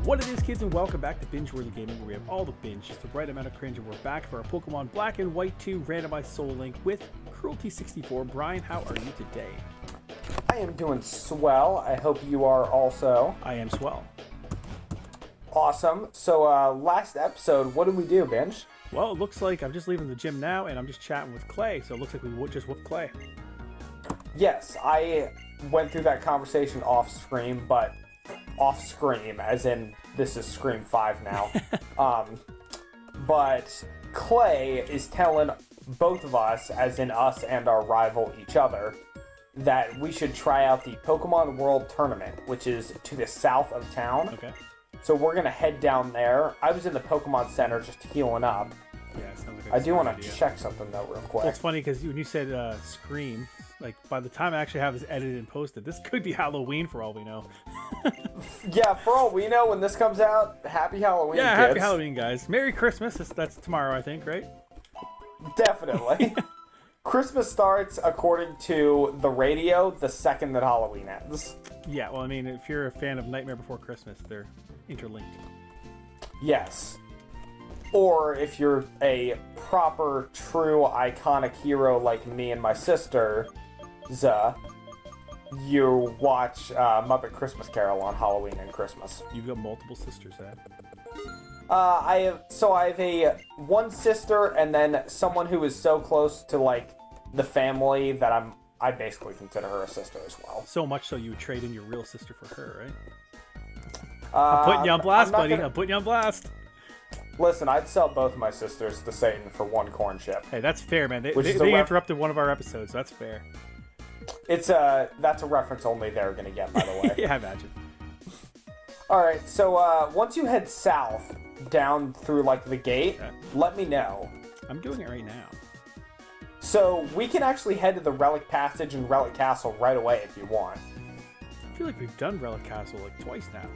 What it is, kids, and welcome back to Binge Worthy Gaming, where we have all the binge, just the right amount of cringe, and we're back for our Pokemon Black and White 2 randomized Soul Link with Cruelty64. Brian, how are you today? I am doing swell. I hope you are also. I am swell. Awesome. So, last episode, what did we do, Binge? Well, it looks like I'm just leaving the gym now, and I'm just chatting with Clay, so it looks like we just whooped Clay. Yes, I went through that conversation off-screen, but off-screen, as in this is Scream 5 now. But Clay is telling both of us, as in us and our rival each other, that we should try out the Pokemon World Tournament, which is to the south of town. Okay. So we're going to head down there. I was in the Pokemon Center just healing up. Yeah, it sounds like I do want to check something, though, real quick. Well, it's funny, because when you said Scream, like, by the time I actually have this edited and posted, this could be Halloween for all we know. Yeah, for all we know, when this comes out, happy Halloween, yeah, kids. happy Halloween, guys. Merry Christmas. That's tomorrow, I think, right? Definitely. Christmas starts, according to the radio, the second that Halloween ends. Yeah, well, I mean, if you're a fan of Nightmare Before Christmas, they're interlinked. Yes. Or if you're a proper, true, iconic hero like me and my sister, you watch Muppet Christmas Carol on Halloween and Christmas. You've got multiple sisters, eh? I have one sister and then someone who is so close to like the family that I basically consider her a sister as well. So much so you would trade in your real sister for her, right? I'm putting you on blast, buddy. I'm putting you on blast. Listen, I'd sell both my sisters to Satan for one corn chip. Hey, that's fair, man. They interrupted one of our episodes. That's fair. That's a reference only they're gonna get, by the way. Yeah, I imagine. All right, so once you head south down through like the gate, let me know. I'm doing it right now. So we can actually head to the Relic Passage and Relic Castle right away if you want. I feel like we've done Relic Castle like twice now.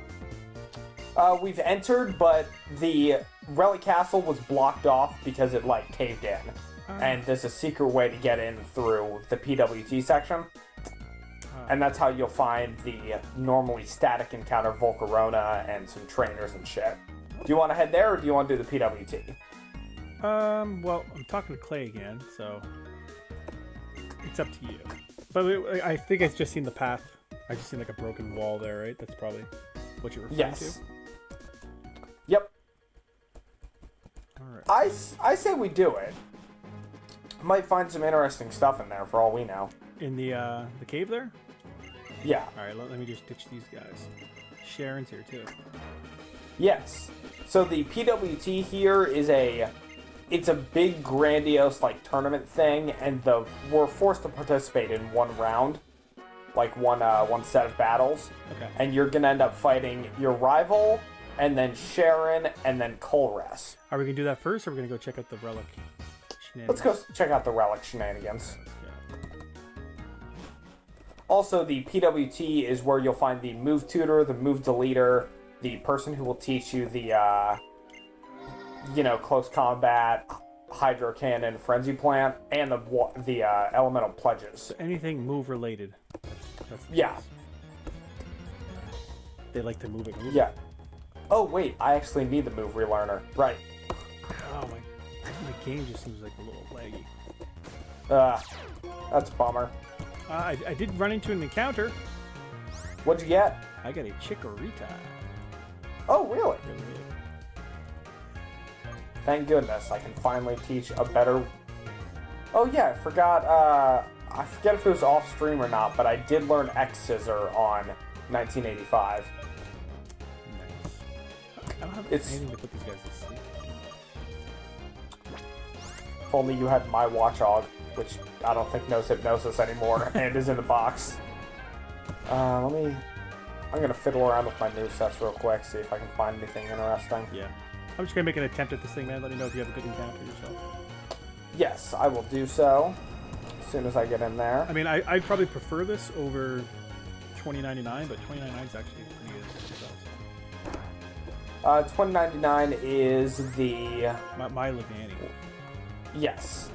We've entered, but the Relic Castle was blocked off because it like caved in. And there's a secret way to get in through the PWT section. And that's how you'll find the normally static encounter Volcarona and some trainers and shit. Do you want to head there or do you want to do the PWT? Well, I'm talking to Clay again, so it's up to you. But I think I've just seen the path. I just seen like a broken wall there, right? That's probably what you're referring to. Yep. All right. I say we do it. Might find some interesting stuff in there for all we know. In the cave there? Yeah. All right, let me just ditch these guys. Sharon's here too. Yes. So the PWT here is it's a big grandiose like tournament thing, and we're forced to participate in one round, like one set of battles. Okay. And you're gonna end up fighting your rival, and then Sharon, and then Colress. Are we gonna do that first, or are we gonna go check out the relic? Let's go check out the relic shenanigans. Also, the PWT is where you'll find the move tutor, the move deleter, the person who will teach you the, close combat, hydro cannon, frenzy plant, and the elemental pledges. So anything move related. That's yeah. Choice. They like to move it. Yeah. Oh wait, I actually need the move relearner. Right. Oh my game just seems like a little laggy. That's a bummer. I did run into an encounter. What'd you get? I got a Chikorita. Oh, really? Thank goodness, I can finally teach a better... Oh yeah, I forgot if it was off-stream or not, but I did learn X-Scissor on 1985. Nice. I don't have anything to put these guys to sleep. If only you had my Watchog, which I don't think knows hypnosis anymore, and is in the box. I'm gonna fiddle around with my new sets real quick, see if I can find anything interesting. Yeah. I'm just gonna make an attempt at this thing, man. Let me know if you have a good encounter yourself. Yes, I will do so as soon as I get in there. I mean, I'd probably prefer this over $20.99, but $20.99 is actually pretty good. $20.99 is the... My Levani. Yes.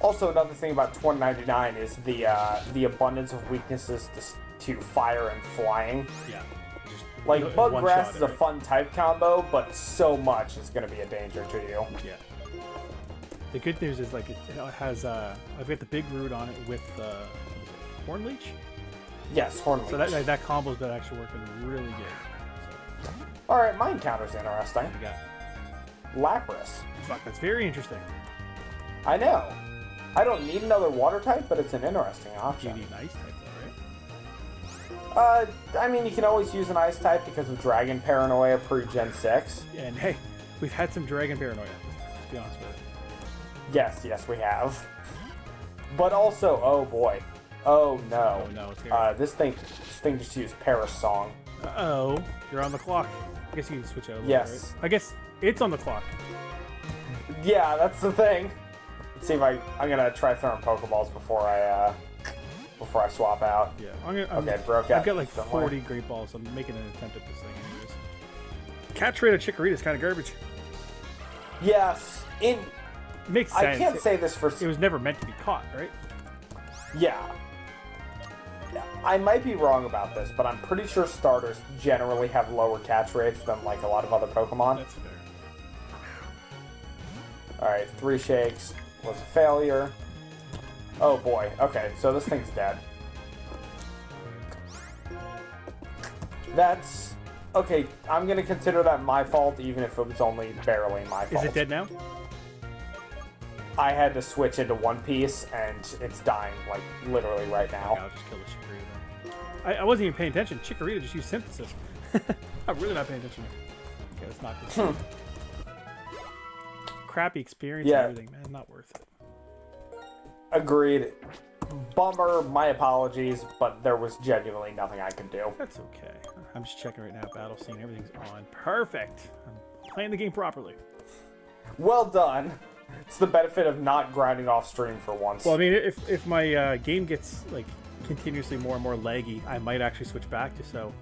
Also, another thing about 2099 is the abundance of weaknesses to fire and flying. Yeah. Like, Bug Grass is a right? fun type combo, but so much is going to be a danger to you. Yeah. The good news is, like, it has, I've got the big root on it with, Horn Leech? Yes, Horn Leech. So that combo's been actually working really good. So, Alright, my encounter's interesting. what do you got? Lapras. Fuck, that's very interesting. I know. I don't need another water type, but it's an interesting You option. need an ice type, though, right? I mean, you can always use an ice type because of Dragon Paranoia pre-Gen 6. And hey, we've had some Dragon Paranoia, to be honest with you. Yes, we have. But also, oh boy. Oh no. Oh no, it's here. This thing just used Paris Song. Uh-oh, you're on the clock. I guess you can switch over. Yes. Right? I guess it's on the clock. Yeah, that's the thing. Let's see if I'm gonna try throwing Pokeballs before I swap out. Yeah. Okay, broke out. I've got like somewhere. 40 great balls, so I'm making an attempt at this thing anyways. Catch rate of Chikorita is kind of garbage. Yes, Makes sense. I can't say this for. It was never meant to be caught, right? Yeah. I might be wrong about this, but I'm pretty sure starters generally have lower catch rates than like a lot of other Pokemon. That's fair. Alright, 3 shakes was a failure. Oh boy, okay, so this thing's dead. That's... Okay, I'm gonna consider that my fault, even if it was only barely my fault. Is it dead now? I had to switch into One Piece, and it's dying, like, literally right now. Okay, I'll just kill the Chikorita then. I wasn't even paying attention. Chikorita just used Synthesis. I'm really not paying attention. Okay, that's not good. Crappy experience and everything, man. Not worth it. Agreed. Bummer, my apologies, but there was genuinely nothing I could do. That's okay. I'm just checking right now. Battle scene, everything's on. Perfect. I'm playing the game properly. Well done. It's the benefit of not grinding off stream for once. Well, I mean, if my game gets like continuously more and more laggy, I might actually switch back to so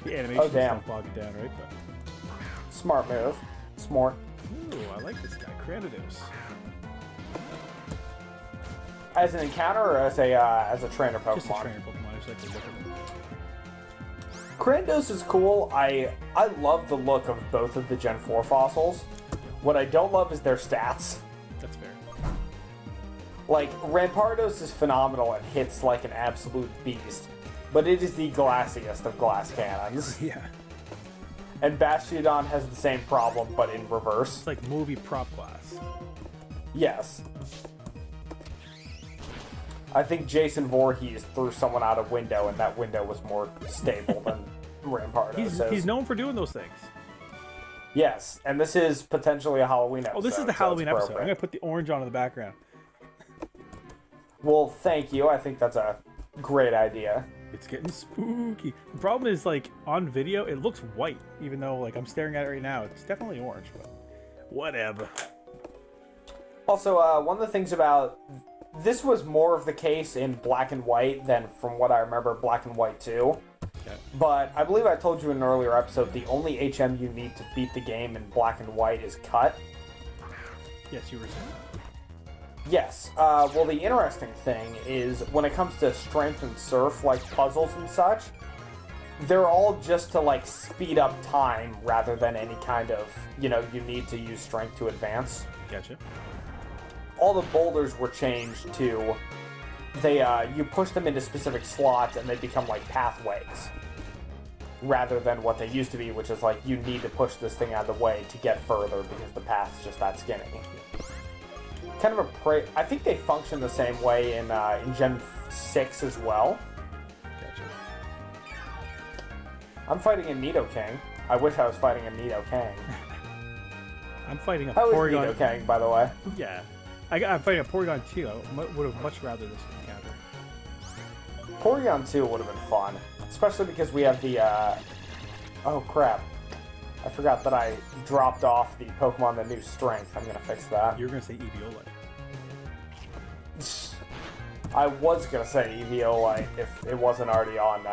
the animation don't bog it down, right? But smart move. Smart. ooh, I like this guy, Cranidos. As an encounter or as a trainer Pokemon? Just a trainer Pokemon. I just like to look at him. Cranidos is cool. I love the look of both of the Gen 4 fossils. What I don't love is their stats. That's fair. Like, Rampardos is phenomenal and hits like an absolute beast, but it is the glassiest of glass cannons. Yeah. And Bastiodon has the same problem, but in reverse. It's like movie prop glass. Yes. I think Jason Voorhees threw someone out a window, and that window was more stable than Rampardos is. He's known for doing those things. Yes, and this is potentially a Halloween episode. Oh, this is the so Halloween it's episode. I'm appropriate. going to put the orange on in the background. Well, thank you. I think that's a great idea. It's getting spooky. The problem is, like, on video, it looks white, even though, like, I'm staring at it right now. It's definitely orange, but whatever. Also, one of the things about... This was more of the case in Black and White than, from what I remember, Black and White 2. Okay. But I believe I told you in an earlier episode, the only HM you need to beat the game in Black and White is Cut. Yes, you were saying that. Yes. Well, the interesting thing is when it comes to strength and surf, like puzzles and such, they're all just to, like, speed up time rather than any kind of, you need to use strength to advance. Gotcha. All the boulders were changed to, you push them into specific slots and they become, like, pathways. Rather than what they used to be, which is, like, you need to push this thing out of the way to get further because the path's just that skinny. Kind of I think they function the same way in Gen 6 as well. Gotcha. I'm fighting a Nidoking. I wish I was fighting a Nidoking. I'm fighting a How is Porygon. Nidoking, by the way? Yeah. I'm fighting a Porygon too. I would have much rather this encounter. Porygon 2 would have been fun. Especially because we have the, Oh, crap. I forgot that I dropped off the Pokemon that knew Strength. I'm gonna fix that. You were going to say Eviolite. I was gonna say Eviolite if it wasn't already on,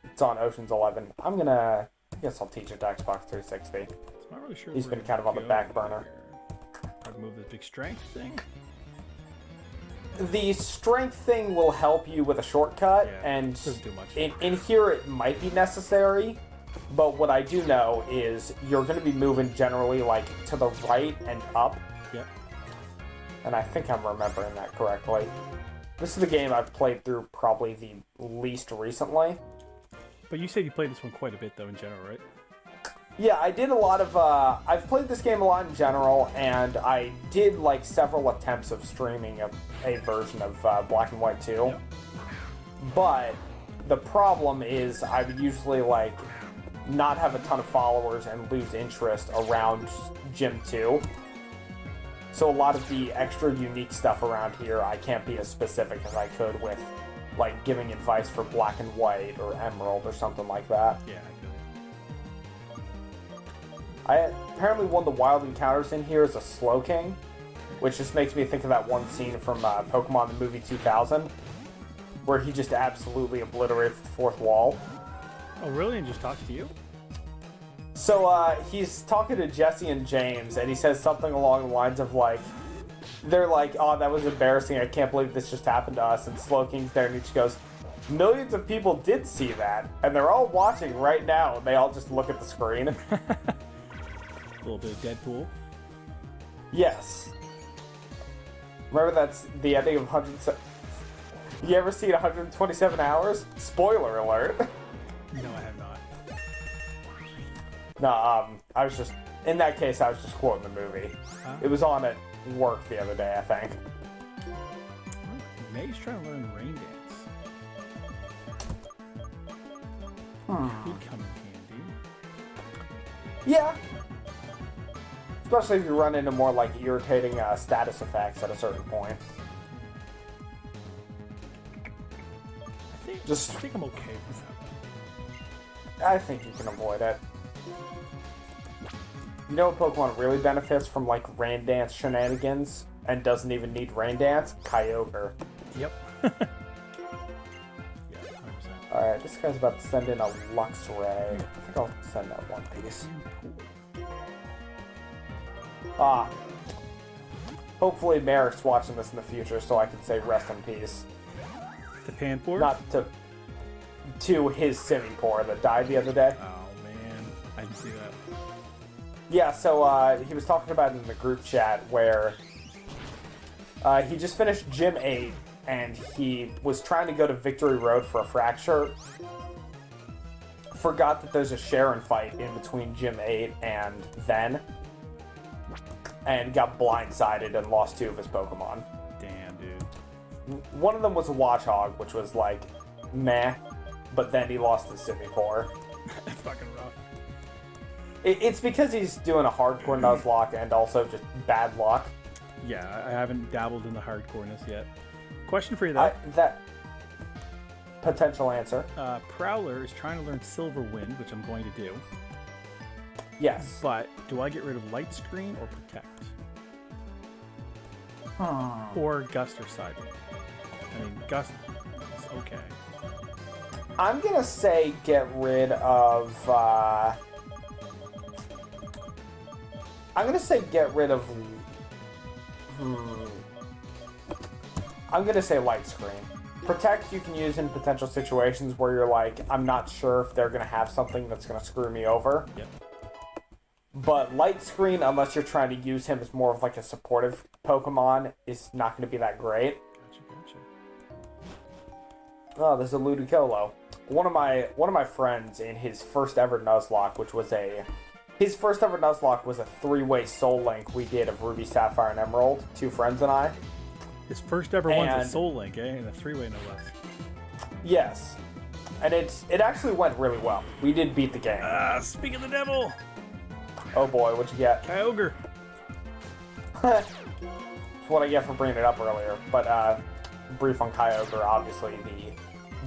it's on Ocean's 11. I guess I'll teach it to Xbox 360. I'm not really sure. He's where been kind of on the to back go burner. here. Try to move this big strength thing. the strength thing will help you with a shortcut, Yeah, and doesn't do much. in here it might be necessary, but what I do know is you're going to be moving generally like to the right and up. Yep. And I think I'm remembering that correctly. This is the game I've played through probably the least recently. But you said you played this one quite a bit, though, in general, right? Yeah, I did a lot of, I've played this game a lot in general, and I did, like, several attempts of streaming a version of Black and White 2. Yep. But the problem is I would usually, like, not have a ton of followers and lose interest around Gym 2. So a lot of the extra unique stuff around here, I can't be as specific as I could with, like, giving advice for Black and White or Emerald or something like that. Yeah, Apparently one of the wild encounters in here is a Slow King, which just makes me think of that one scene from Pokemon the Movie 2000, where he just absolutely obliterates the fourth wall. Oh, really? And just talk to you? So he's talking to Jesse and James, and he says something along the lines of like, they're like, oh, that was embarrassing, I can't believe this just happened to us, and Slow King's there, and he just goes, millions of people did see that, and they're all watching right now, and they all just look at the screen. A little bit of Deadpool. Yes. Remember that's the ending of 100... You ever seen 127 Hours? Spoiler alert. No, I have not. No, I was just... In that case, I was just quoting the movie. Huh? It was on at work the other day, I think. May's trying to learn Rain Dance. Could come in handy. Yeah. Especially if you run into more, like, irritating status effects at a certain point. I think I'm okay with that. I think you can avoid it. You know what Pokemon really benefits from, like, Rain Dance shenanigans and doesn't even need Rain Dance? Kyogre. Yep. Yeah, 100%. Alright, this guy's about to send in a Luxray. I think I'll send that one piece. Ah. Hopefully Merrick's watching this in the future so I can say rest in peace. The Panpour? Not to his Simipour that died the other day. Oh, man. I didn't see that. Yeah, so he was talking about it in the group chat where he just finished Gym 8 and he was trying to go to Victory Road for a fracture. Forgot that there's a Sharon fight in between Gym 8 and then. And got blindsided and lost 2 of his Pokemon. Damn, dude. One of them was a Watchog, which was like, meh. But then he lost his Simipour. That's fucking rough. It's because he's doing a hardcore Nuzlocke and also just bad luck. Yeah, I haven't dabbled in the hardcoreness yet. Question for you, though. That potential answer. Prowler is trying to learn Silver Wind, which I'm going to do. Yes. But do I get rid of Light Screen or Protect? Or Gust or Side? I mean, Gust is okay. I'm gonna say get rid of. I'm gonna say get rid of. I'm gonna say Light Screen. Protect you can use in potential situations where you're like, I'm not sure if they're gonna have something that's gonna screw me over. Yep. But Light Screen, unless you're trying to use him as more of like a supportive Pokemon, is not going to be that great. Gotcha. Oh, there's a Ludicolo. One of my friends in his first ever Nuzlocke, his first ever Nuzlocke was a 3-way Soul Link we did of Ruby, Sapphire, and Emerald. 2 friends and I. His first ever one's a Soul Link, eh? And a 3-way, no less. Yes, and it actually went really well. We did beat the game. Speak of the devil. Oh boy, what'd you get? Kyogre. That's what I get for bringing it up earlier. But brief on Kyogre, obviously the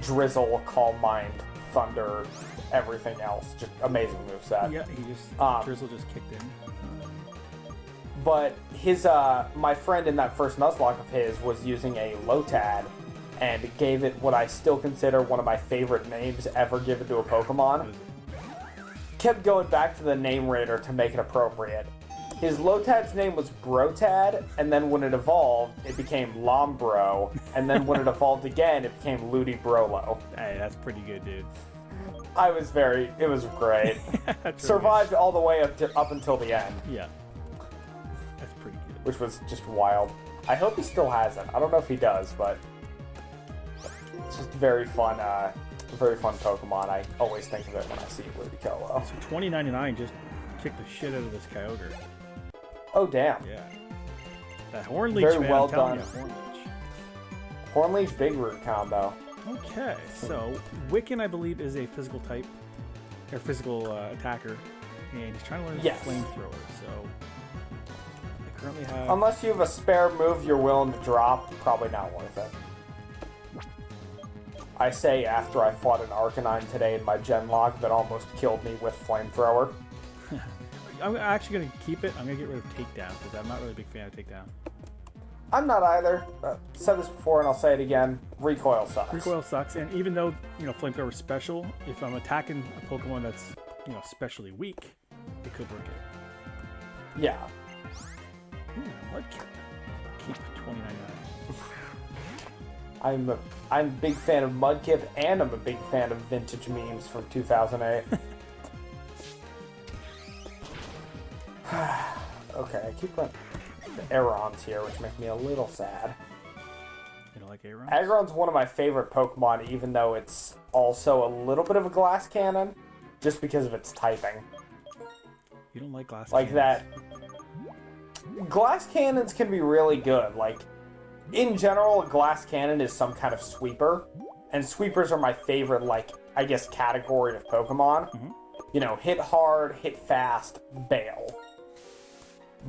Drizzle, Calm Mind, Thunder, everything else. Just amazing moveset. Yeah, he just Drizzle just kicked in. But his my friend in that first Nuzlocke of his was using a Lotad and gave it what I still consider one of my favorite names ever given to a Pokemon. Kept going back to the name raider to make it appropriate. His Lotad's name was Brotad, and then when it evolved, it became Lombro, and then when it evolved again, it became Ludi Brolo. Hey, that's pretty good, dude. It was great. Survived all the way up until the end. Yeah. That's pretty good. Which was just wild. I hope he still has it. I don't know if he does, but it's just very fun Pokemon. I always think of it when I see Ludicolo. So 2099 just kicked the shit out of this Kyogre. Oh, damn. Yeah. That Hornleech, very man, well I'm telling done. you, Hornleech Big Root combo. Okay, so Wiccan, I believe, is a physical type, or physical attacker, and he's trying to learn Flamethrower, so I currently have... Unless you have a spare move you're willing to drop, probably not worth it. I say after I fought an Arcanine today in my Genlock that almost killed me with Flamethrower. I'm actually going to keep it. I'm going to get rid of Takedown, because I'm not really a big fan of Takedown. I'm not either. Said this before and I'll say it again. Recoil sucks. Recoil sucks, and even though, Flamethrower is special, if I'm attacking a Pokemon that's, especially weak, it could work it. Yeah. Ooh, Mudkip. Keep 2099. I'm a big fan of Mudkip, and I'm a big fan of vintage memes from 2008. Okay, I keep running the Aerons here, which make me a little sad. You don't like Aeron? Aggron's one of my favorite Pokemon, even though it's also a little bit of a glass cannon, just because of its typing. You don't like glass like cannons? That. Glass cannons can be really good. Like, in general, a glass cannon is some kind of sweeper, and sweepers are my favorite, I guess, category of Pokemon. Mm-hmm. Hit hard, hit fast, bail.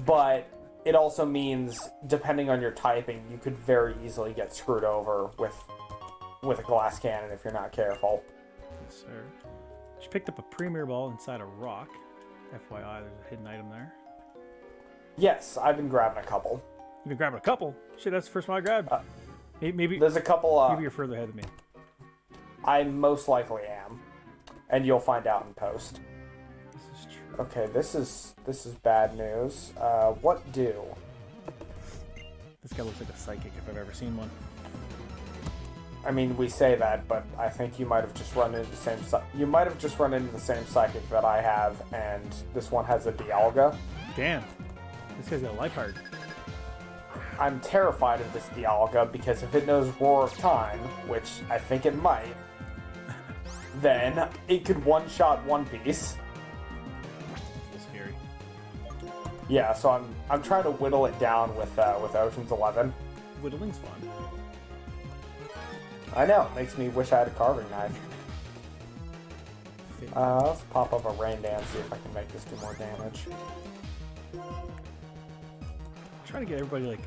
But it also means, depending on your typing, you could very easily get screwed over with a glass cannon if you're not careful. Yes, sir. She picked up a Premier Ball inside a rock. FYI, there's a hidden item there. Yes, I've been grabbing a couple. You've been grabbing a couple? Shit, that's the first one I grabbed. Maybe there's a couple. Maybe you're further ahead of me. I most likely am, and you'll find out in post. This is true. Okay, this is bad news. What do? This guy looks like a psychic if I've ever seen one. I mean, we say that, but I think you might have just run into the same. You might have just run into the same psychic that I have, and this one has a Dialga. Damn, this guy's got a life heart. I'm terrified of this Dialga because if it knows Roar of Time, which I think it might, then it could one-shot One Piece. That's scary. Yeah, so I'm trying to whittle it down with Ocean's 11. Whittling's fun. I know, it makes me wish I had a carving knife. Let's pop up a Rain Dance, see if I can make this do more damage. Trying to get everybody,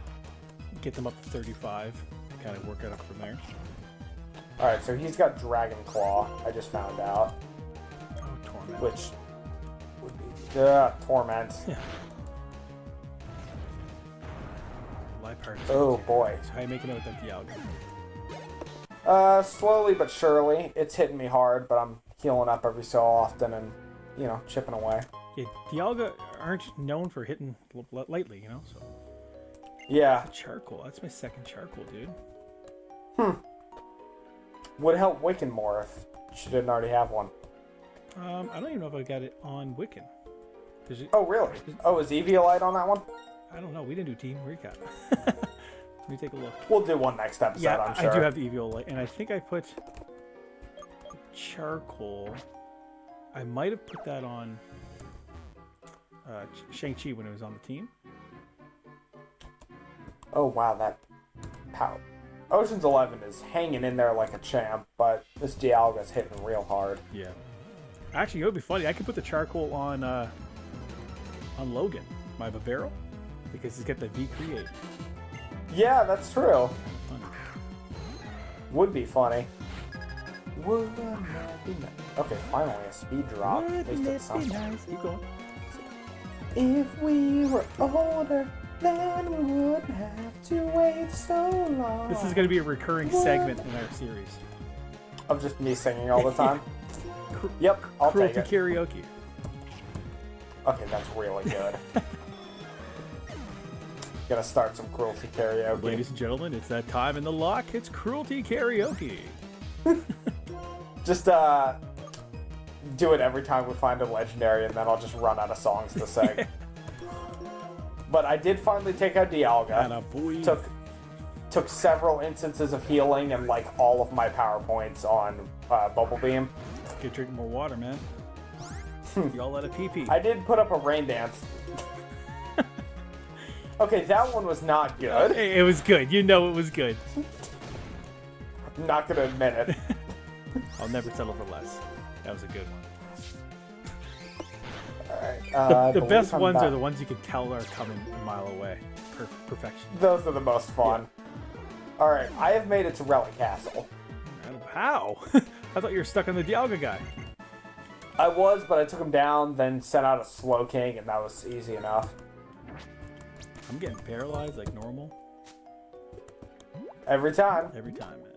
get them up to 35, and kind of work it up from there. Alright, so he's got Dragon Claw, I just found out. Oh, Torment. Which would be... Torment. Yeah. Life heart. Oh, boy. So how you making out with that Dialga? Slowly but surely. It's hitting me hard, but I'm healing up every so often and, chipping away. Yeah, Dialga aren't known for hitting lightly, so... Yeah. Charcoal. That's my second charcoal, dude. Would help Wiccan more if she didn't already have one. I don't even know if I got it on Wiccan. Oh, really? Oh, is Eviolite on that one? I don't know. We didn't do Team Recap. Let me take a look. We'll do one next episode, Yeah, I'm sure. I do have the Eviolite, and I think I put charcoal. I might have put that on Shang-Chi when it was on the team. Oh, wow, that power. Ocean's 11 is hanging in there like a champ, but this Dialga's hitting real hard. Yeah. Actually, it would be funny. I could put the charcoal on Logan, my Vivero, because he's got the V-Create. Yeah, that's true. Funny. Would be funny. Would that be nice? Okay, finally a speed drop. At least it's something. Nice. Keep going. If we were older, then we wouldn't have to wait so long. This is going to be a recurring segment in our series. Of just me singing all the time? Yep, I'll take Cruelty it. karaoke. Okay, that's really good. Gonna start some cruelty karaoke. Ladies and gentlemen, it's that time in the lock. It's cruelty karaoke. Just do it every time we find a legendary, and then I'll just run out of songs to sing. But I did finally take out Dialga. Took several instances of healing and like all of my power points on Bubble Beam. Get drinking more water, man. Y'all let a pee-pee. I did put up a rain dance. Okay, that one was not good. It was good. You know it was good. I'm not gonna admit it. I'll never settle for less. That was a good one. Alright. The best ones are the ones you can tell are coming a mile away. Perfection. Those are the most fun. Yeah. Alright, I have made it to Relic Castle. How? I thought you were stuck on the Dialga guy. I was, but I took him down, then sent out a Slow King, and that was easy enough. I'm getting paralyzed like normal. Every time. Every time, man.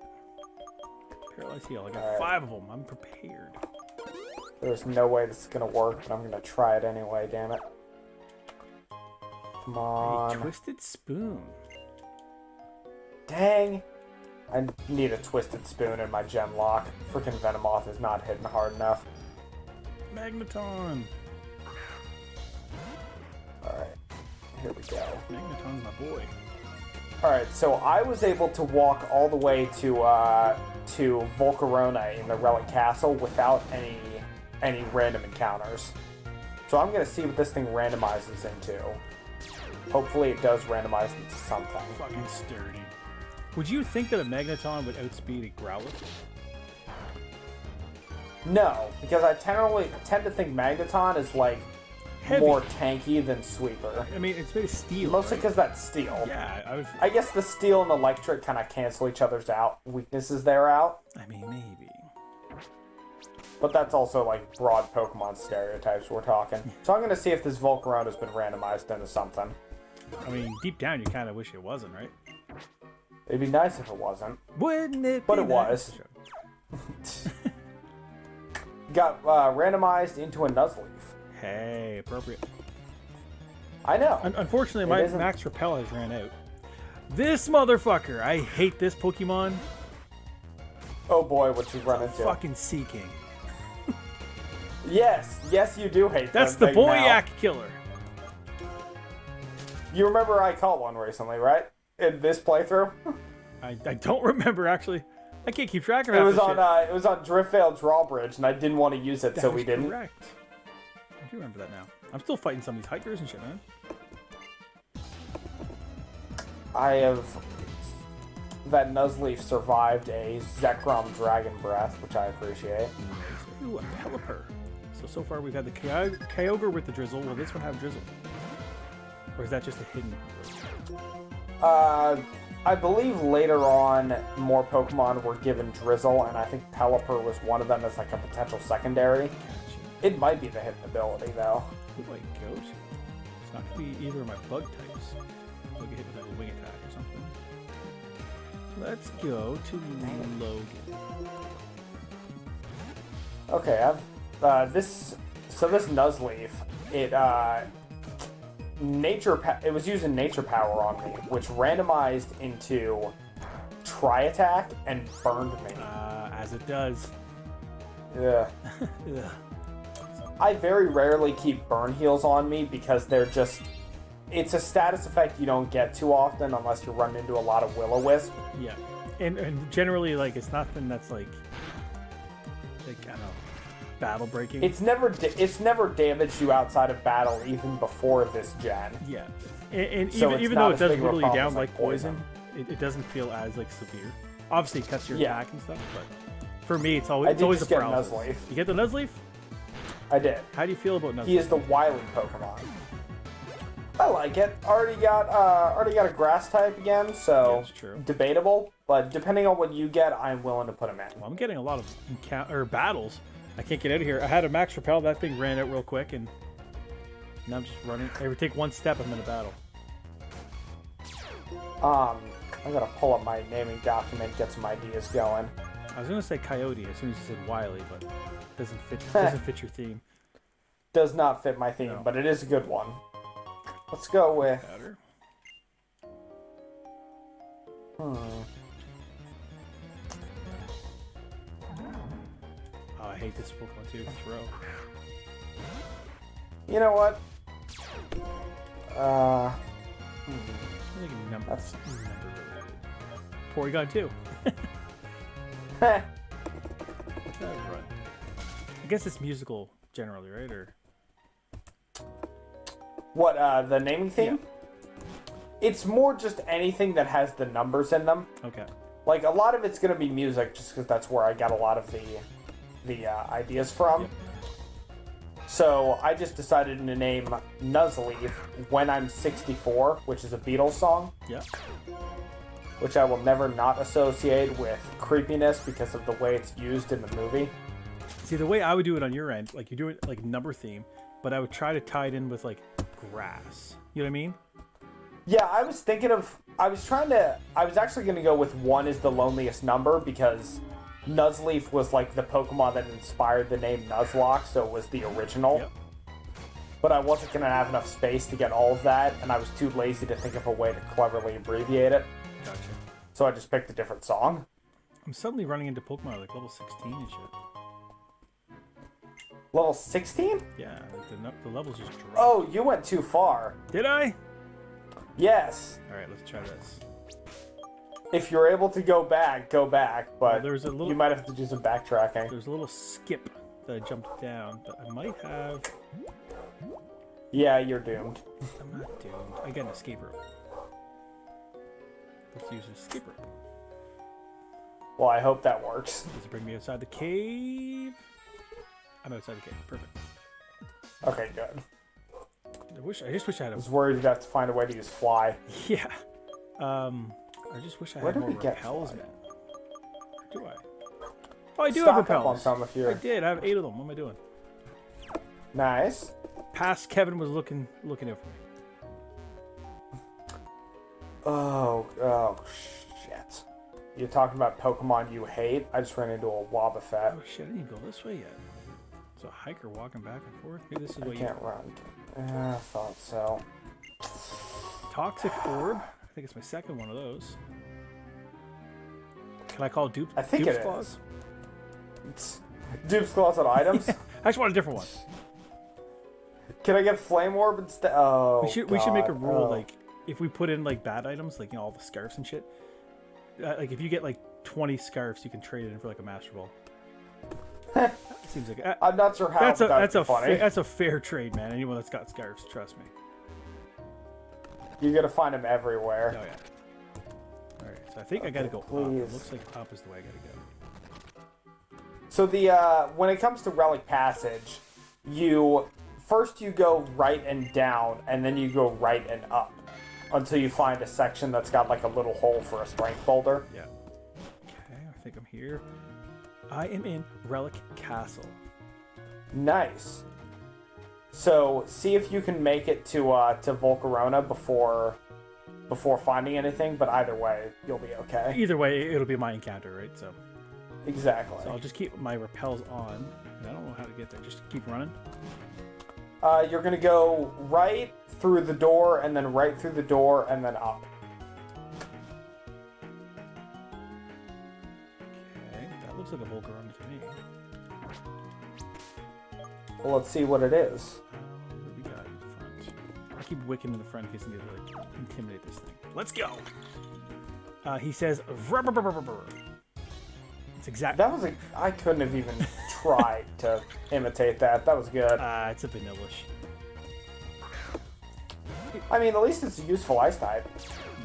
Paralyzed heal. I got 5 of them. I'm prepared. There's no way this is gonna work, but I'm gonna try it anyway, damn it. Come on. A twisted spoon. Dang. I need a twisted spoon in my gem lock. Freaking Venomoth is not hitting hard enough. Magneton. Alright. Here we go. Magneton's my boy. Alright, so I was able to walk all the way to Volcarona in the Relic Castle without any random encounters. So I'm gonna see what this thing randomizes into. Hopefully it does randomize into something. Fucking sturdy. Would you think that a Magneton would outspeed a Growlithe? No, because I tend to think Magneton is like Heavy. More tanky than Sweeper. I mean, it's made of steel. Mostly because right? that's steel. Yeah, I guess the steel and electric kind of cancel each other's weaknesses there out. I mean, maybe. But that's also like broad Pokemon stereotypes we're talking. So I'm gonna see if this Volcarona has been randomized into something. I mean, deep down, you kind of wish it wasn't, right? It'd be nice if it wasn't. Wouldn't it? But it was. Got randomized into a Nuzleaf. Hey, appropriate. I know. Unfortunately, my max repel has ran out. This motherfucker! I hate this Pokemon. Oh boy, what you run into? Fucking Seeking. Yes, you do hate that. That's the Boyak killer. You remember I caught one recently, right? In this playthrough. I don't remember actually. I can't keep track of it. It was on Driftvale Drawbridge, and I didn't want to use it, so we didn't. Correct. I do remember that now. I'm still fighting some of these hikers and shit, man. That Nuzleaf survived a Zekrom Dragon Breath, which I appreciate. Ooh, a Pelipper. So far we've had the Kyogre with the Drizzle. Will this one have Drizzle? Or is that just a hidden? I believe later on more Pokemon were given Drizzle, and I think Pelipper was one of them as like a potential secondary. Gotcha. It might be the hidden ability though. Who do I go to? It's not going to be either of my bug types. I'll get hit with like a wing attack or something. Let's go to Logan. Okay, this Nuzleaf, it was using Nature Power on me, which randomized into Tri-Attack and burned me. As it does. Yeah. Ugh. I very rarely keep burn heals on me because it's a status effect you don't get too often unless you run into a lot of Will-O-Wisp. Yeah. And generally, like, it's nothing that's like I don't know, battle breaking. It's never damaged you outside of battle even before this gen. Yeah. And so even though it does whittle whittle you down like poison, it doesn't feel as like severe. Obviously, it cuts your attack and stuff, but for me, it's always a paralysis. You get the Nuzleaf? I did. How do you feel about Nuzleaf? He is the wily Pokemon. I like it. Already got a grass type again, so debatable. But depending on what you get, I'm willing to put him in. Well, I'm getting a lot of battles. I can't get out of here. I had a max repel. That thing ran out real quick, and now I'm just running. Every take one step, I'm in a battle. I'm gonna pull up my naming document, get some ideas going. I was gonna say Coyote as soon as you said Wily, but it doesn't fit your theme. Does not fit my theme, but it is a good one. Let's go with Oh, I hate this Pokemon too. Throw. You know what? I think that's number related. Porygon 2. Heh. Run. I guess it's musical generally, right? Or What, the naming theme? Yeah. It's more just anything that has the numbers in them. okay. Like, a lot of it's going to be music, just because that's where I got a lot of the ideas from. Yep. So I just decided to name Nuzlocke When I'm 64, which is a Beatles song, Yeah. which I will never not associate with creepiness because of the way it's used in the movie. See, the way I would do it on your end, like you do it like number theme, but I would try to tie it in with like grass. You know what I mean? Yeah, I was actually going to go with 1 is the loneliest number because Nuzleaf was like the Pokemon that inspired the name Nuzlocke, so it was the original. Yep. But I wasn't going to have enough space to get all of that, and I was too lazy to think of a way to cleverly abbreviate it. Gotcha. So I just picked a different song. I'm suddenly running into Pokemon like level 16 and shit. Level 16? Yeah, like the levels just dropped. Oh, you went too far. Did I? Yes. All right, let's try this. If you're able to go back, but Well, there's a little- you might have to do some backtracking. There's a little skip that I jumped down, but I might have. Yeah, you're doomed. I'm not doomed. I got an escape rope. Let's use an escape rope. Well, I hope that works. Does it bring me outside the cave? I'm outside the cave. Perfect. Okay, good. I just wish I had I a. was worried you'd have to find a way to use fly. Yeah. I just wish I Where had did more we get repels, fly? man. Do I? Oh, I do Stock have up on repels. some if you're I did. I have 8 of them. What am I doing? nice. Past Kevin was looking out for me. Oh, shit. You're talking about Pokemon you hate? I just ran into a Wobbuffet. Oh shit! I didn't even go this way yet. It's a hiker walking back and forth. Maybe this is I what you. can't run. I thought so. Toxic orb. I think it's my second one of those. Can I call dupe? I think Dupe's it claws? is. Dupe's Claws on items? I just want a different one. Can I get Flame Orb instead? Oh, We should make a God. rule Oh. like if we put in like bad items, like all the scarves and shit. Like if you get like 20 scarves, you can trade it in for like a Master Ball. Seems like I'm not sure how. that's a funny. that's a fair trade, man. Anyone that's got scarves, trust me. You're gonna find them everywhere. Oh yeah. All right, so I think I gotta go up. please. It looks like up is the way I gotta go. So when it comes to Relic Passage, first you go right and down, and then you go right and up until you find a section that's got like a little hole for a strength boulder. Yeah. Okay, I think I'm here. I am in Relic Castle. Nice. So see if you can make it to Volcarona before finding anything. But either way, you'll be okay. Either way, it'll be my encounter, right? So Exactly. I'll just keep my repels on. I don't know how to get there. Just keep running. You're gonna go right through the door, and then right through the door, and then up. Okay, that looks like a Volcarona to me. Well, let's see what it is. What do we got in front? I'll keep wicking in the front in case I need to like intimidate this thing. Let's go. He says, "Vrr-brr-brr-brr-brr." It's exactly. That was I couldn't have even tried to imitate that. That was good. It's a vanillish. I mean, at least it's a useful ice type.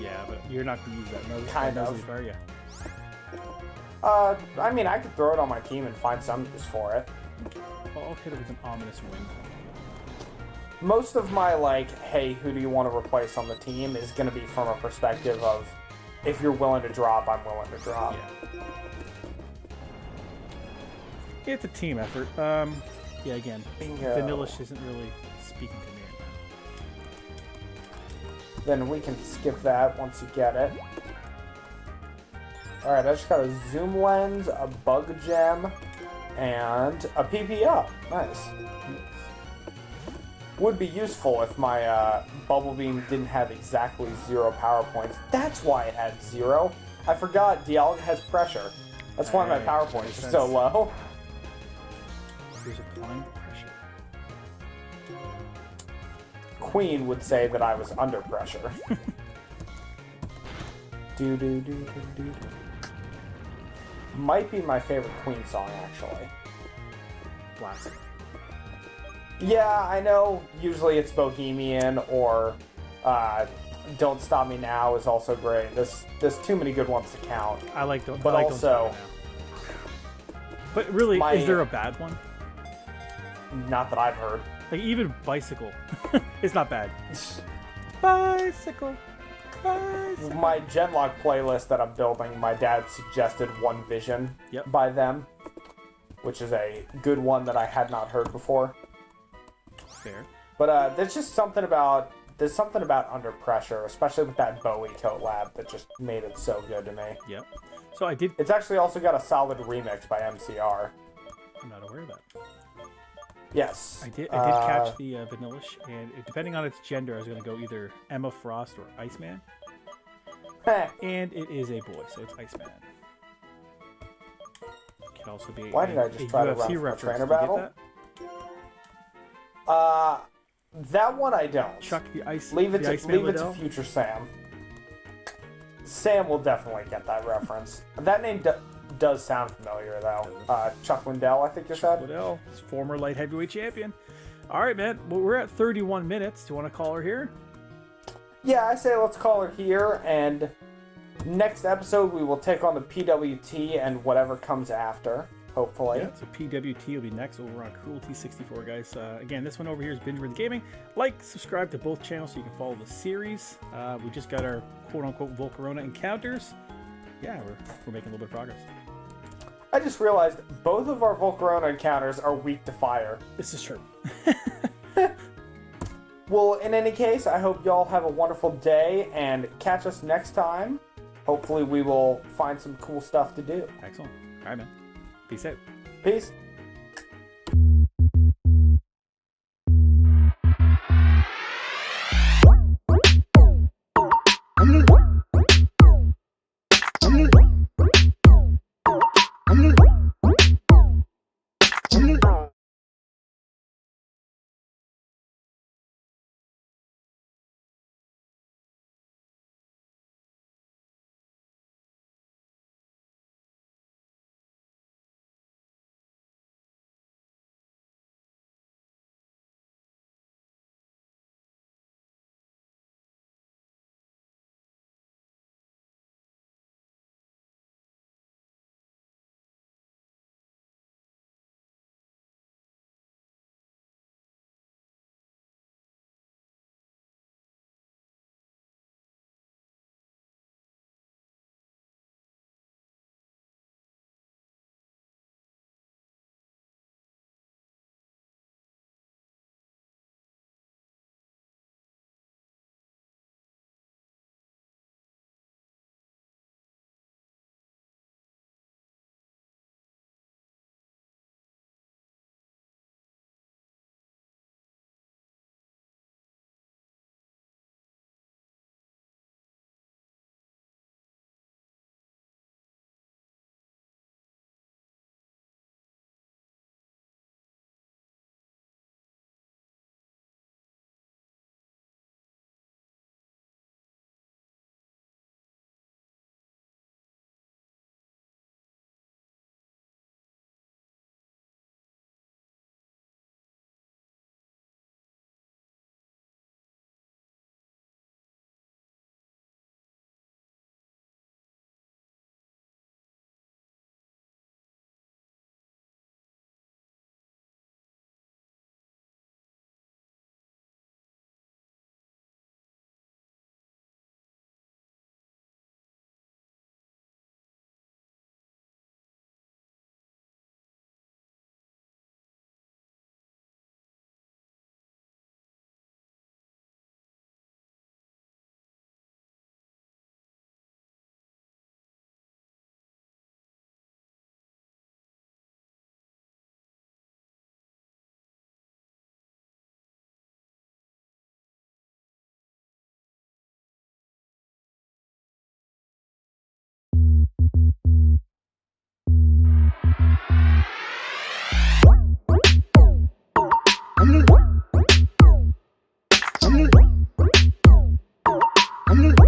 Yeah, but you're not gonna use that. No, Kind of. Are you? I mean, I could throw it on my team and find some use for it. I'll hit it with an ominous wind. Most of my, hey, who do you want to replace on the team is going to be from a perspective of, if you're willing to drop, I'm willing to drop. Yeah. It's a team effort. Yeah, again, Bingo. vanillish isn't really speaking to me right now. Then we can skip that once you get it. Alright, I just got a zoom lens, a bug gem, and a PP up. Nice. would be useful if my bubble beam didn't have exactly 0 power points. That's why it had 0. I forgot Dialga has pressure. That's why my power points are so low. Here's applying pressure. Queen would say that I was under pressure. Do do do do do do. Might be my favorite Queen song, actually. Blast. Yeah, I know. Usually it's Bohemian or Don't Stop Me Now is also great. There's too many good ones to count. I like Don't. But I like also, Don't Stop Me Now. But really, is there a bad one? Not that I've heard. Like even Bicycle, it's not bad. Bicycle. My Genlock playlist that I'm building, my dad suggested One Vision by them, which is a good one that I had not heard before. Fair. But there's something about Under Pressure, especially with that Bowie collab that just made it so good to me. Yep. So I did. It's actually also got a solid remix by MCR. I'm not aware of that. Yes. I did catch the Vanillish, and depending on its gender, I was going to go either Emma Frost or Iceman. And it is a boy, so it's Iceman. It can also be Why did I just try to run from a trainer battle? That one I don't. Chuck the ice. Leave it to future Sam. Sam will definitely get that reference. That name does sound familiar, though. Chuck Liddell, I think you said? Liddell, former light heavyweight champion. All right, man. Well, we're at 31 minutes. Do you want to call her here? Yeah, I say let's call her here, and next episode we will take on the PWT and whatever comes after, hopefully. Yeah, so PWT will be next over on Cruelty 64, guys. Again, this one over here is Binge Gaming. Like, subscribe to both channels so you can follow the series. We just got our quote-unquote Volcarona encounters. Yeah, we're making a little bit of progress. I just realized both of our Volcarona encounters are weak to fire. This is true. Well, in any case, I hope y'all have a wonderful day and catch us next time. Hopefully we will find some cool stuff to do. Excellent. All right, man. Peace out. Peace. Bye.